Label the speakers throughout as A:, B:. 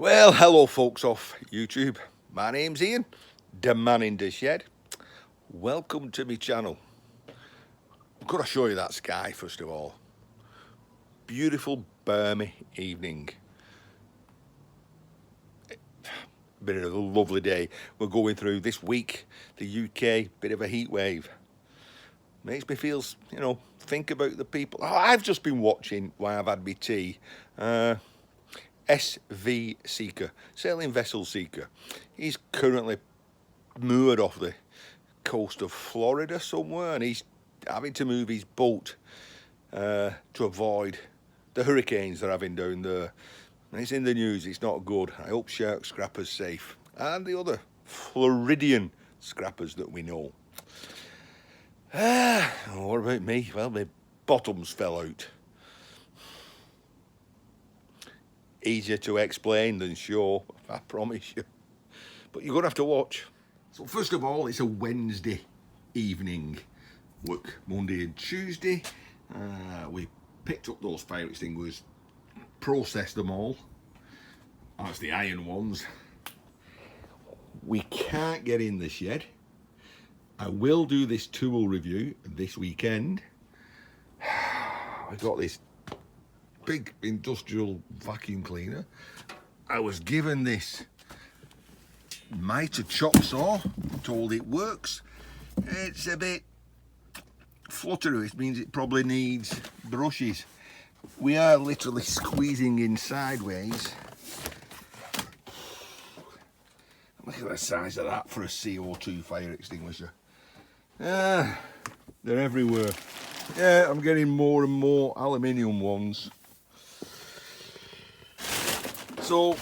A: Well, hello folks off YouTube. My name's Ian, the man in the shed. Welcome to my channel. I'm going to show you that sky first of all. Beautiful balmy evening. Been a lovely day. We're going through this week, the UK, bit of a heat wave. Makes me feel, think about the people. Oh, I've just been watching while I've had my tea. SV Seeker, Sailing Vessel Seeker. He's currently moored off the coast of Florida somewhere, and he's having to move his boat to avoid the hurricanes they're having down there. And it's in the news, it's not good. I hope shark scrapper's safe, and the other Floridian scrappers that we know. What about me? Well, my bottoms fell out. Easier to explain than show, I promise you. But you're going to have to watch. So first of all, it's a Wednesday evening. Work Monday and Tuesday. We picked up those fire extinguishers, processed them all. That's the iron ones. We can't get in the shed. I will do this tool review this weekend. I got this big industrial vacuum cleaner. I was given this mitre chop saw, told it works. It's a bit fluttery, it means it probably needs brushes. We are literally squeezing in sideways. Look at the size of that for a CO2 fire extinguisher. They're everywhere. Yeah, I'm getting more and more aluminium ones. So,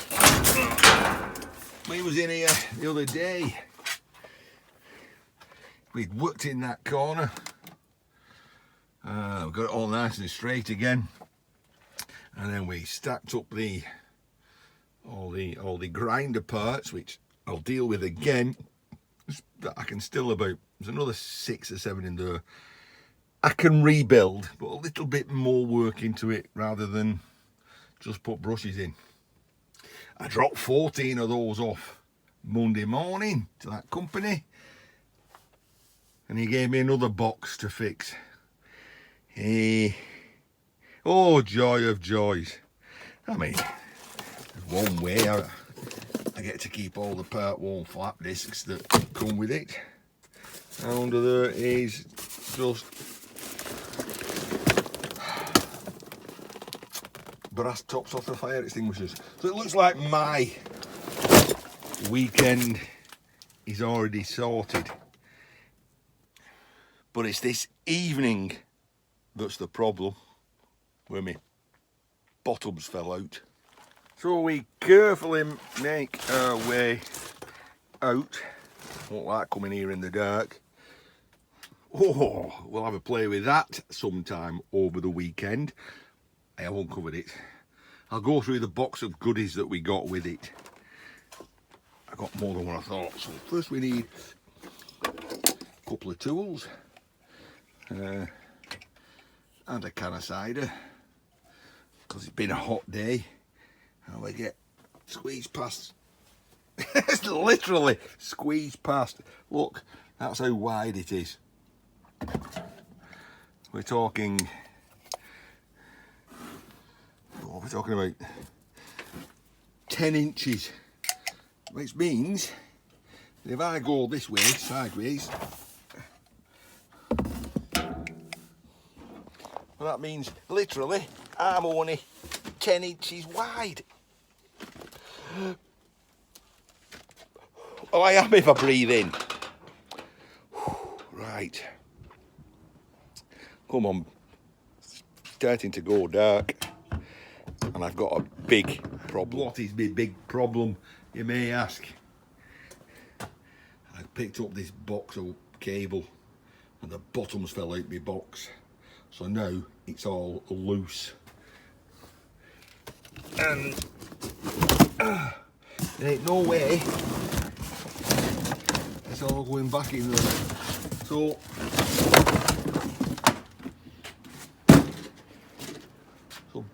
A: we was in here the other day. We'd worked in that corner. We've got it all nice and straight again. And then we stacked up all the grinder parts, which I'll deal with again. That I can still there's another 6 or 7 in there. I can rebuild, but a little bit more work into it rather than just put brushes in. I dropped 14 of those off Monday morning to that company, and he gave me another box to fix. Oh, joy of joys. I mean, one way I get to keep all the part 1 flap discs that come with it. And under there is just brass tops off the fire extinguishers. So it looks like my weekend is already sorted. But it's this evening that's the problem, where my bottoms fell out. So we carefully make our way out. Won't like coming here in the dark. Oh, we'll have a play with that sometime over the weekend. I haven't covered it. I'll go through the box of goodies that we got with it. I got more than what I thought. So first we need a couple of tools and a can of cider, because it's been a hot day and we get squeezed past. It's literally squeezed past. Look, that's how wide it is. We're talking about 10 inches, which means that if I go this way, sideways, well, that means literally I'm only 10 inches wide. Oh, I am if I breathe in. Right. Come on. It's starting to go dark. And I've got a big problem. What is my big problem, you may ask? I picked up this box of cable and the bottoms fell out my box. So now it's all loose. And there ain't no way it's all going back in there. So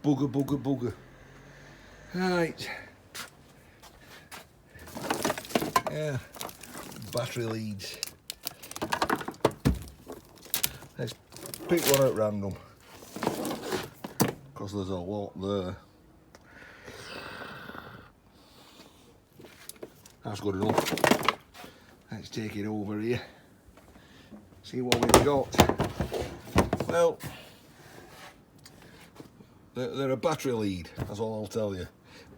A: bugger. Right. Yeah, battery leads. Let's pick one at random, because there's a lot there. That's good enough. Let's take it over here. See what we've got. Well, they're a battery lead, that's all I'll tell you.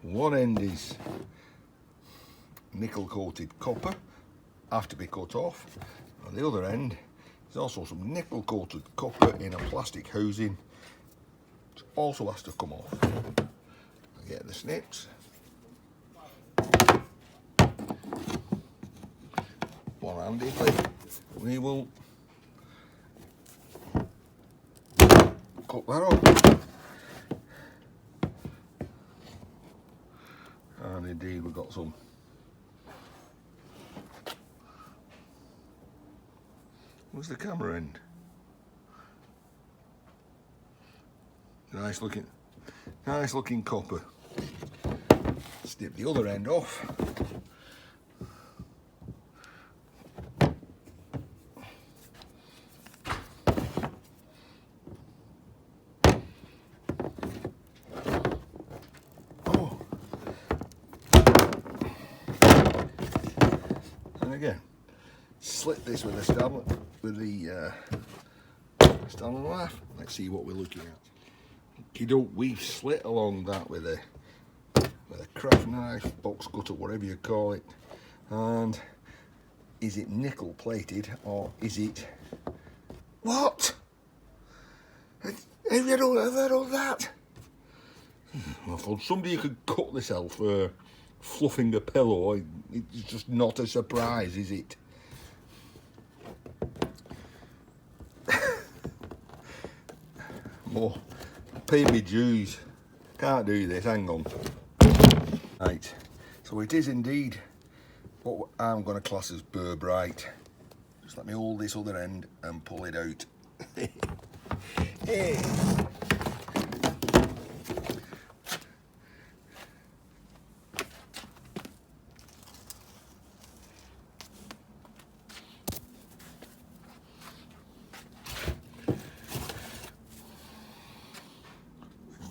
A: One end is nickel coated copper, have to be cut off. On the other end is also some nickel coated copper in a plastic housing, which also has to come off. I get the snips. One-handedly, we will cut that off. And indeed we've got some where's the camera end? Nice looking copper. Snip the other end off. Again, slit this with the Stanley knife. Let's see what we're looking at. We've slit along that with a craft knife, box cutter, whatever you call it. And is it nickel plated or is it what? Have you done that? Well, for somebody who could cut themselves for fluffing a pillow, it's just not a surprise, is it? More, pay me dues. Can't do this, hang on. Right, so it is indeed what I'm going to class as burr bright. Just let me hold this other end and pull it out. Hey.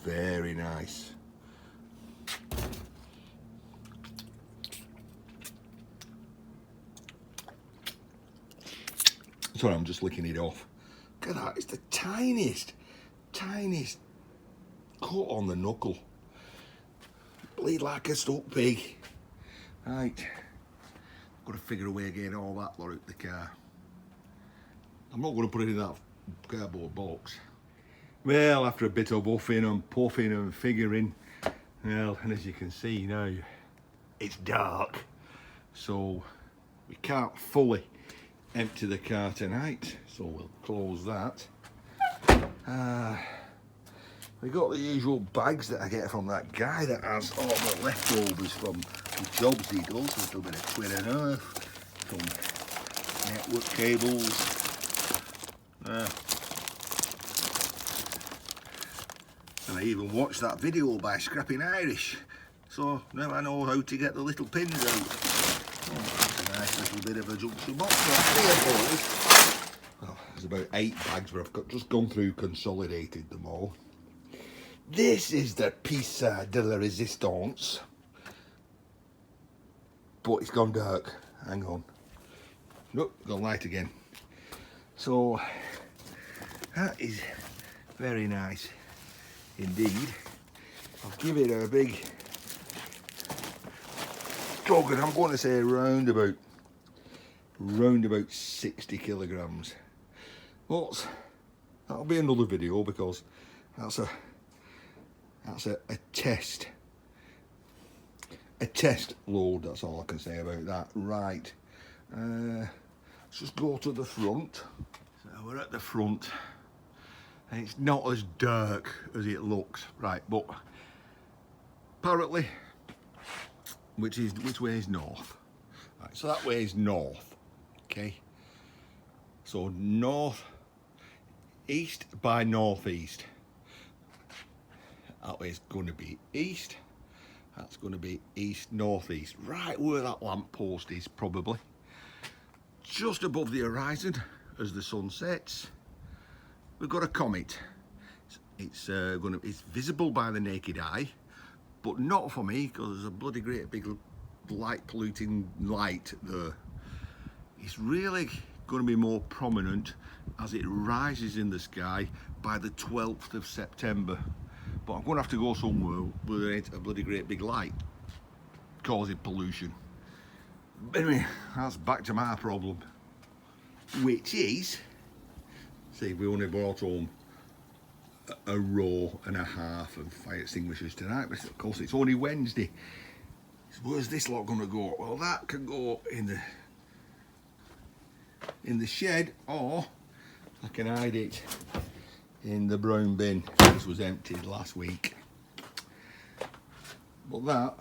A: Very nice. Sorry, I'm just licking it off. Look at that, it's the tiniest cut on the knuckle. Bleed like a stuck pig. Right, got to figure a way of getting all that lot out the car. I'm not going to put it in that cardboard box. Well, after a bit of huffing and puffing and figuring, well, and as you can see now, it's dark, so we can't fully empty the car tonight, so we'll close that. We got the usual bags that I get from that guy that has all the leftovers from the jobs he does, a little bit of twin and earth, some network cables. And I even watched that video by Scrapping Irish, so now I know how to get the little pins out. Oh, that's a nice little bit of a junction box right there, boys. Well, there's about 8 bags, but I've just gone through, consolidated them all. This is the piece de la resistance, but it's gone dark. Hang on. Nope, gone light again. So that is very nice indeed. I'll give it a big jog, and I'm going to say round about 60 kilograms. But that'll be another video, because that's a test load. That's all I can say about that. Right, let's just go to the front. So we're at the front, and it's not as dark as it looks, right? But apparently, which way is north? Right, so that way is north. Okay, so north east by northeast. That way is going to be east, That's going to be east northeast, right where that lamp post is, probably just above the horizon as the sun sets. We've got a comet. It's visible by the naked eye, but not for me because there's a bloody great big light polluting light there. It's really going to be more prominent as it rises in the sky by the 12th of September. But I'm going to have to go somewhere where there ain't a bloody great big light causing pollution. But anyway, that's back to my problem, which is, see, we only brought home a row and a half of fire extinguishers tonight, but of course it's only Wednesday. So where's this lot going to go? Well, that can go in the shed, or I can hide it in the brown bin. This was emptied last week. But that,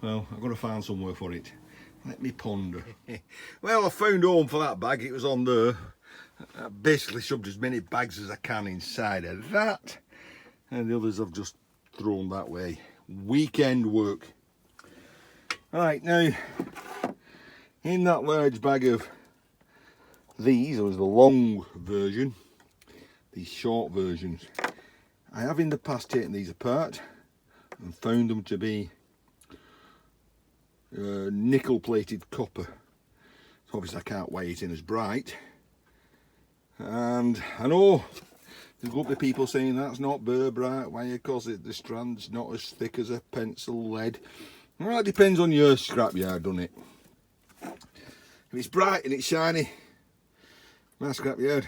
A: well, I've got to find somewhere for it. Let me ponder. Well, I found home for that bag. It was on there. I basically shoved as many bags as I can inside of that, and the others I've just thrown that way. Weekend work. Right, now, in that large bag of these, there was the long version, these short versions. I have in the past taken these apart and found them to be nickel plated copper. So obviously I can't weigh it in as bright. And I know there's going to be people saying that's not burr bright, why? Because the strand's not as thick as a pencil lead. Well, it depends on your scrapyard, doesn't it? If it's bright and it's shiny, my scrapyard,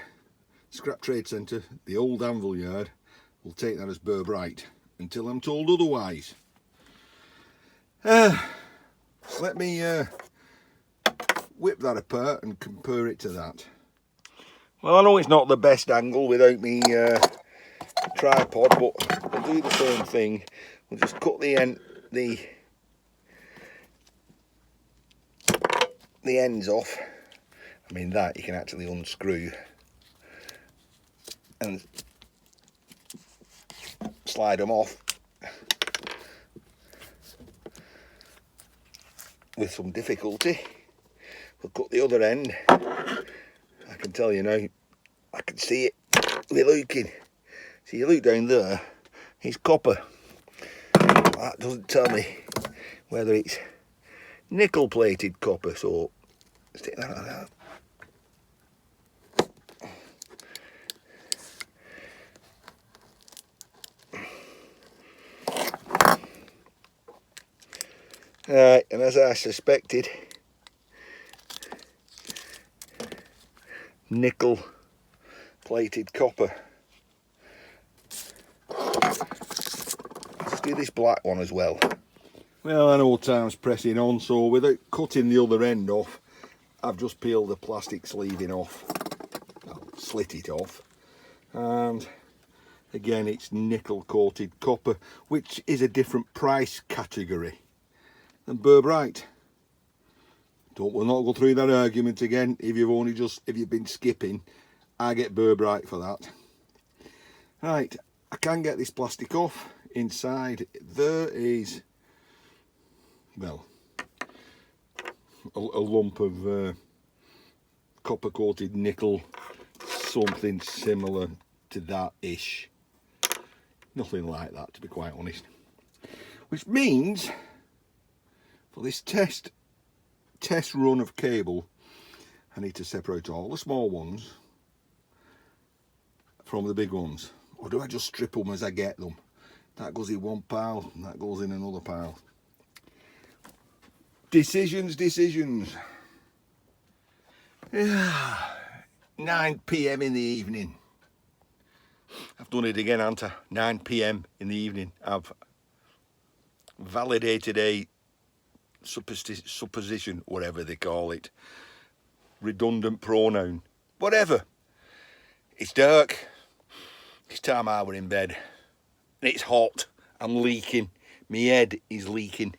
A: Scrap Trade Centre, the old anvil yard, will take that as burr bright until I'm told otherwise. Let me whip that apart and compare it to that. Well, I know it's not the best angle without me tripod, but we'll do the same thing. We'll just cut the ends off. I mean, that you can actually unscrew and slide them off with some difficulty. We'll cut the other end. I can tell you now, I can see it with looking. See, you look down there, it's copper. That doesn't tell me whether it's nickel plated copper, so stick that like that. Right, and as I suspected, nickel plated copper. Let's do this black one as well. Well, I know time's pressing on, so without cutting the other end off, I've just peeled the plastic sleeving off, well, slit it off, and again it's nickel coated copper, which is a different price category than burr bright. We'll not go through that argument again. If you've been skipping, I get burr bright for that. Right, I can get this plastic off. Inside there is, well, a lump of copper coated nickel, something similar to that ish. Nothing like that, to be quite honest. Which means for this test run of cable, I need to separate all the small ones from the big ones, or do I just strip them as I get them? That goes in one pile and that goes in another pile. Decisions. 9 PM in the evening. I've done it again, haven't I? 9 PM in the evening. I've validated a supposition, whatever they call it, redundant pronoun, whatever. It's dark, it's time I were in bed, and it's hot, I'm leaking, my head is leaking.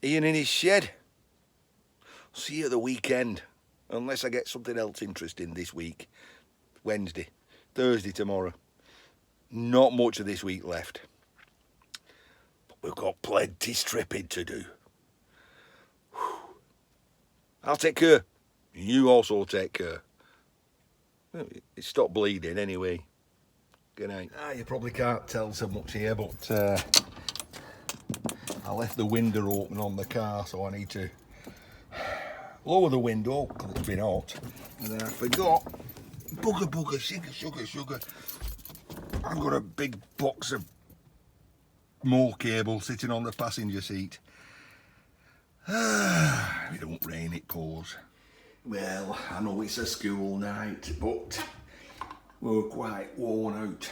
A: Ian in his shed. See you at the weekend, unless I get something else interesting this week. Wednesday, Thursday tomorrow. Not much of this week left. we've got plenty stripping to do. I'll take care. You also take care. It stopped bleeding anyway. Good night. You probably can't tell so much here, but I left the window open on the car, so I need to lower the window because it's been hot. And then I forgot, bugger, sugar. I've got a big box of more cable sitting on the passenger seat. If it don't rain, it pours. Well, I know it's a school night, but we're quite worn out.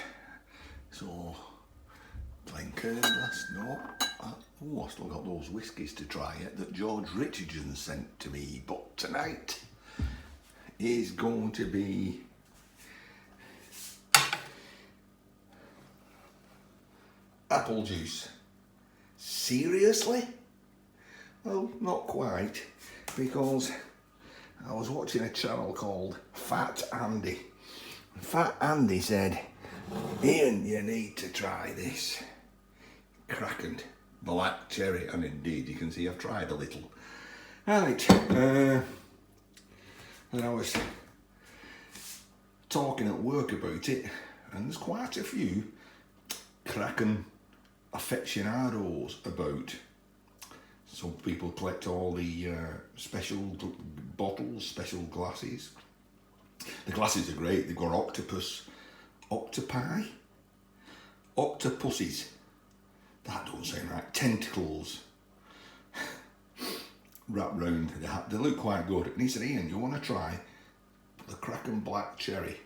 A: So, playing glass, no. Oh, I still got those whiskies to try yet that George Richardson sent to me. But tonight is going to be apple juice. Seriously? Well, not quite, because I was watching a channel called Fat Andy. Fat Andy said, Ian, you need to try this cracking black cherry. And indeed, you can see I've tried a little. Right, and I was talking at work about it, and there's quite a few cracking aficionados about. Some people collect all the special bottles, special glasses. The glasses are great. They've got octopuses. That don't sound right. Tentacles wrapped round. They look quite good. And he said, Ian, you want to try the Kraken Black Cherry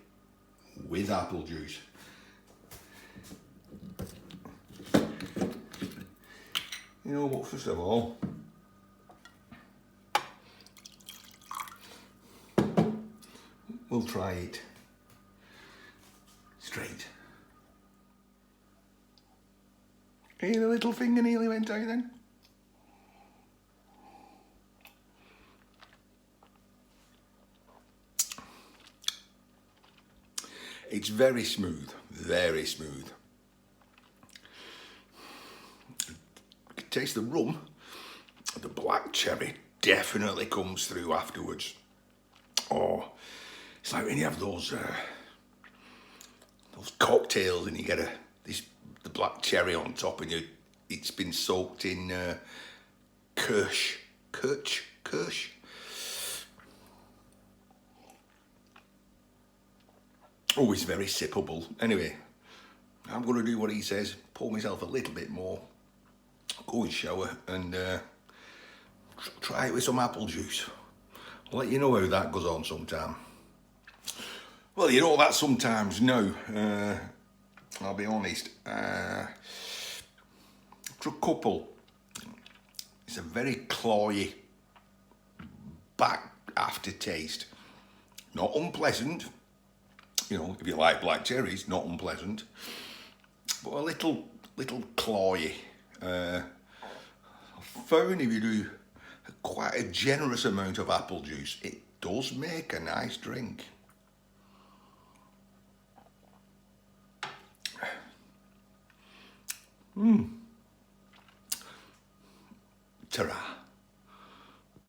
A: with apple juice? You know what, first of all, we'll try it straight. Hey, the little finger nearly went out then. It's very smooth, very smooth. Taste the rum. The black cherry definitely comes through afterwards. Oh, it's like when you have those cocktails and you get the black cherry on top, and it's been soaked in kirsch. Oh, it's very sippable. Anyway, I'm going to do what he says. Pour myself a little bit more. Go and shower and try it with some apple juice. I'll let you know how that goes on sometime. Well, you know that sometimes now. I'll be honest. For a couple, it's a very cloyy back aftertaste. Not unpleasant. You know, if you like black cherries, not unpleasant. But a little cloyy. I've found if you do quite a generous amount of apple juice, it does make a nice drink. Ta-ra.